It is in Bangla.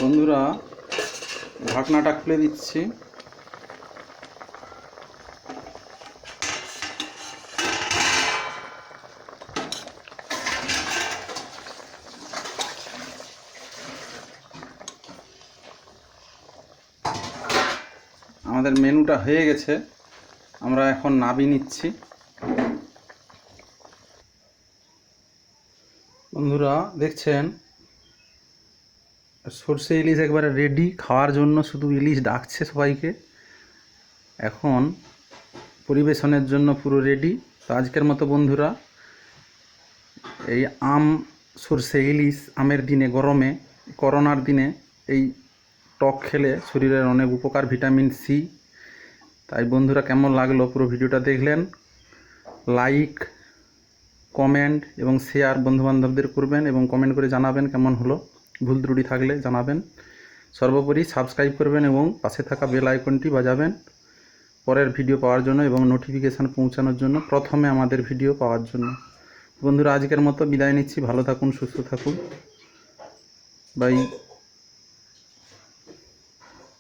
বন্ধুরা, ঢাকনাটা খুলে দিচ্ছি। আমাদের মেনুটা হয়ে গেছে, আমরা এখন নামিয়ে নিচ্ছি। বন্ধুরা দেখছেন, সর্ষে ইলিশ একবারে রেডি খাওয়ার জন্য, শুধু ইলিশ ডাকছে সবাইকে। এখন পরিবেশনের জন্য পুরো রেডি। তো আজকের মতো বন্ধুরা, এই সর্ষে ইলিশ আমের দিনে, গরমে, করোনার দিনে এই টক খেলে শরীরের অনেক উপকার, ভিটামিন সি। তাই বন্ধুরা, কেমন লাগলো পুরো ভিডিওটা দেখলেন? লাইক, কমেন্ট এবং শেয়ার বন্ধুবান্ধবদের করবেন এবং কমেন্ট করে জানাবেন কেমন হলো। ভুল ত্রুটি থাকলে জানাবেন। সর্বোপরি সাবস্ক্রাইব করবেন এবং পাশে থাকা বেল আইকনটি বাজাবেন পরের ভিডিও পাওয়ার জন্য এবং নোটিফিকেশান পৌঁছানোর জন্য, প্রথমে আমাদের ভিডিও পাওয়ার জন্য। বন্ধুরা, আজকের মতো বিদায় নিচ্ছি। ভালো থাকুন, সুস্থ থাকুন। বাই।